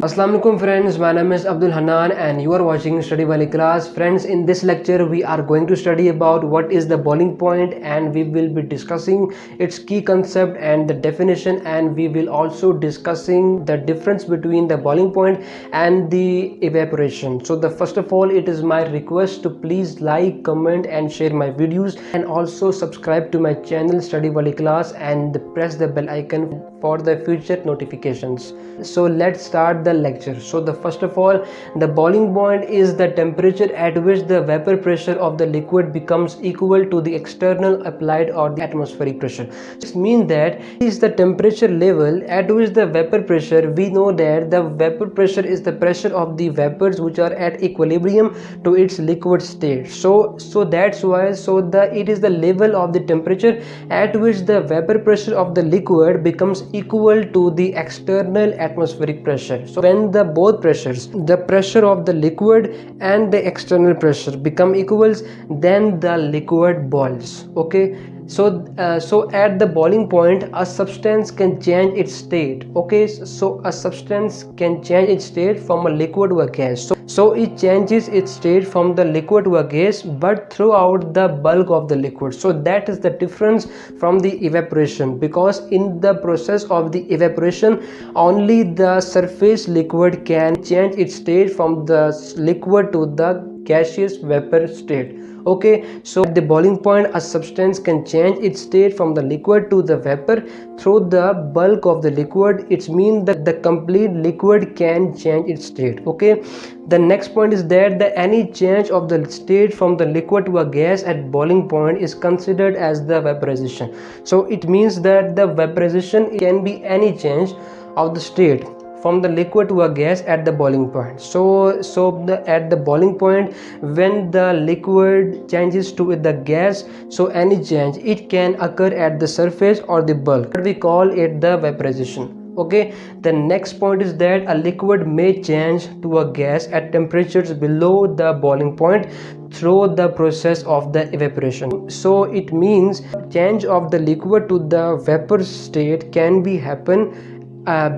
Assalamu alaikum friends, my name is Abdul Hanan and you are watching Study Wali class. Friends, in this lecture we are going to study about what is the boiling point, and we will be discussing its key concept and the definition, and we will also discussing the difference between the boiling point and the evaporation. So first of all, it is my request to please like, comment and share my videos, and also subscribe to my channel Study Wali class and press the bell icon for the future notifications. So let's start the lecture. So first of all, the boiling point is the temperature at which the vapor pressure of the liquid becomes equal to the external applied or the atmospheric pressure. This means that is the temperature level at which the vapor pressure, we know that the vapor pressure is the pressure of the vapors which are at equilibrium to its liquid state. So that's why it is the level of the temperature at which the vapor pressure of the liquid becomes equal to the external atmospheric pressure. So when the both pressures, the pressure of the liquid and the external pressure become equals, then the liquid boils. Okay, so at the boiling point a substance can change its state. Okay, so a substance can change its state from a liquid to a gas. So it changes its state from the liquid to a gas, but throughout the bulk of the liquid. So that is the difference from the evaporation, because in the process of the evaporation only the surface liquid can change its state from the liquid to the gaseous vapor state. Okay, so at the boiling point a substance can change its state from the liquid to the vapor through the bulk of the liquid. It means that the complete liquid can change its state. Okay, the next point is that any change of the state from the liquid to a gas at boiling point is considered as the vaporization. So it means that the vaporization can be any change of the state from the liquid to a gas at the boiling point. At the boiling point, when the liquid changes to the gas, so any change it can occur at the surface or the bulk. We call it the vaporization. Okay, the next point is that a liquid may change to a gas at temperatures below the boiling point through the process of the evaporation. So it means change of the liquid to the vapor state can be happen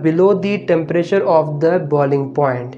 below the temperature of the boiling point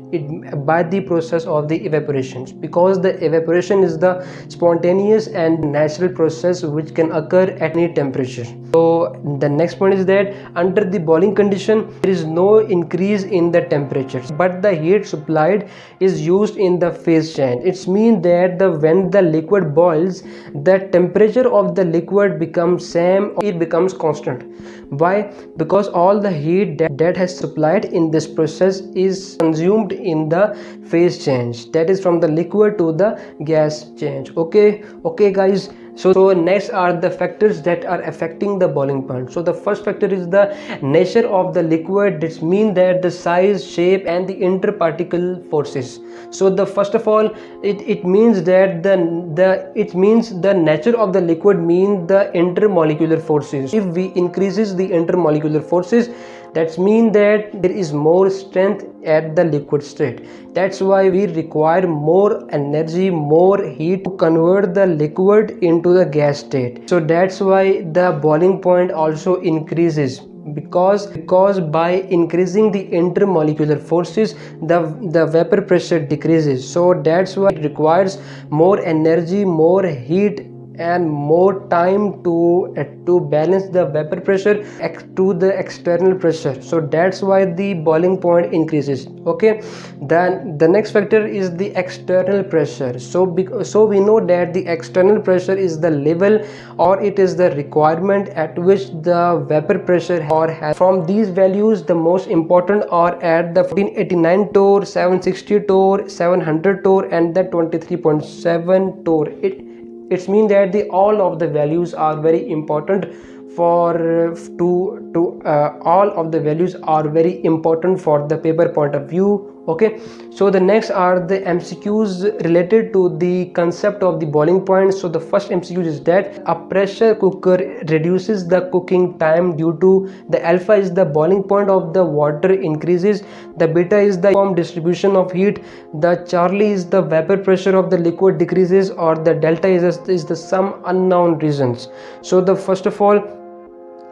by the process of the evaporations, because the evaporation is the spontaneous and natural process which can occur at any temperature. So the next point is that under the boiling condition there is no increase in the temperature, but the heat supplied is used in the phase change. It means that when the liquid boils, the temperature of the liquid becomes same, it becomes constant. Why? Because all the heat that has supplied in this process is consumed in the phase change, that is from the liquid to the gas change. Okay guys, so next are the factors that are affecting the boiling point. So the first factor is the nature of the liquid. This means that the size, shape and the interparticle forces. So the first of all, it means that the nature of the liquid means the intermolecular forces. If we increases the intermolecular forces, that means that there is more strength at the liquid state. That's why we require more energy, more heat to convert the liquid into the gas state. So that's why the boiling point also increases, because by increasing the intermolecular forces the vapor pressure decreases. So that's why it requires more energy, more heat and more time to balance the vapor pressure to the external pressure. So that's why the boiling point increases. Okay, then the next factor is the external pressure. So we know that the external pressure is the level, or it is the requirement at which the vapor pressure has. From these values, the most important are at the 1489 torr, 760 torr, 700 torr and the 23.7 torr. It means that all of the values are very important for all of the values are very important for the paper point of view. Okay, so the next are the MCQs related to the concept of the boiling point. So the first MCQ is that a pressure cooker reduces the cooking time due to the alpha is the boiling point of the water increases, the beta is the uniform distribution of heat, the Charlie is the vapor pressure of the liquid decreases, or the delta is the some unknown reasons. So the first of all,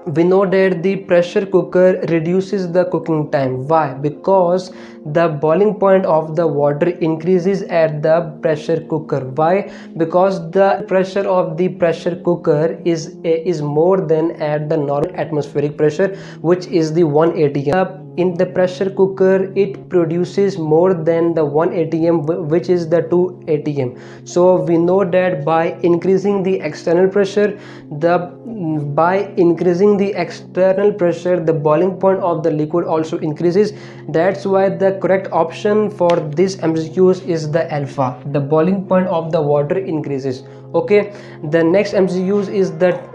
we know that the pressure cooker reduces the cooking time. Why? Because the boiling point of the water increases at the pressure cooker. Why? Because the pressure of the pressure cooker is more than at the normal atmospheric pressure, which is the 1 atm. In the pressure cooker, it produces more than the 1 atm, which is the 2 atm. So we know that by increasing the external pressure, the boiling point of the liquid also increases. That's why the correct option for this MCQs is the alpha. The boiling point of the water increases. Okay, the next MCQs is that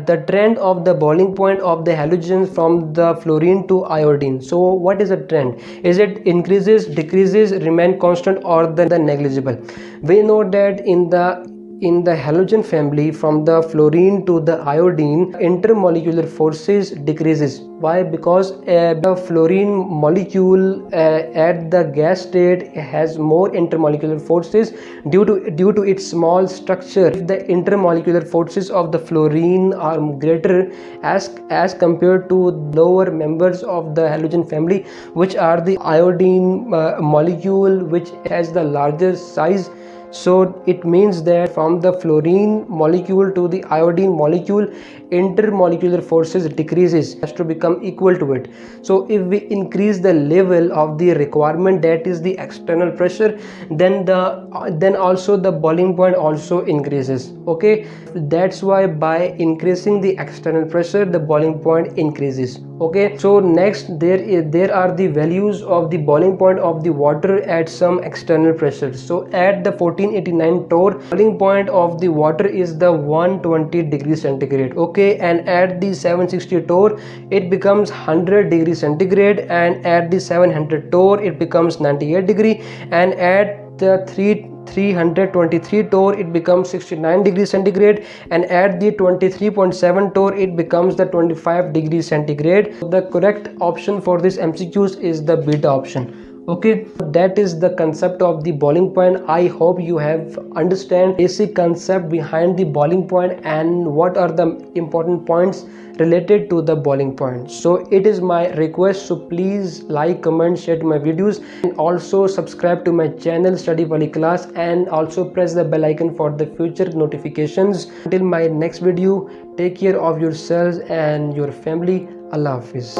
the trend of the boiling point of the halogens from the fluorine to iodine. So what is the trend? Is it increases, decreases, remain constant, or the negligible? We know that in the halogen family, from the fluorine to the iodine, intermolecular forces decreases. Why? Because the fluorine molecule at the gas state has more intermolecular forces due to its small structure. If the intermolecular forces of the fluorine are greater as compared to lower members of the halogen family, which are the iodine molecule, which has the larger size. So it means that from the fluorine molecule to the iodine molecule, intermolecular forces decreases, has to become equal to it. So if we increase the level of the requirement, that is the external pressure, then also the boiling point also increases. Okay, that's why by increasing the external pressure, the boiling point increases. Okay, so next there are the values of the boiling point of the water at some external pressure. So at the 1489 torr, boiling point of the water is the 120 degrees centigrade. Okay, and at the 760 torr it becomes 100 degrees centigrade, and at the 700 torr it becomes 98 degree, and at the 323 torr it becomes 69 degrees centigrade, and at the 23.7 torr it becomes the 25 degrees centigrade. The correct option for this MCQs is the beta option. Okay, that is the concept of the boiling point. I hope you have understand basic concept behind the boiling point and what are the important points related to the boiling point. So it is my request, so please like, comment, share to my videos, and also subscribe to my channel Study Wali Class, and also press the bell icon for the future notifications. Until my next video, take care of yourselves and your family. Allah Hafiz.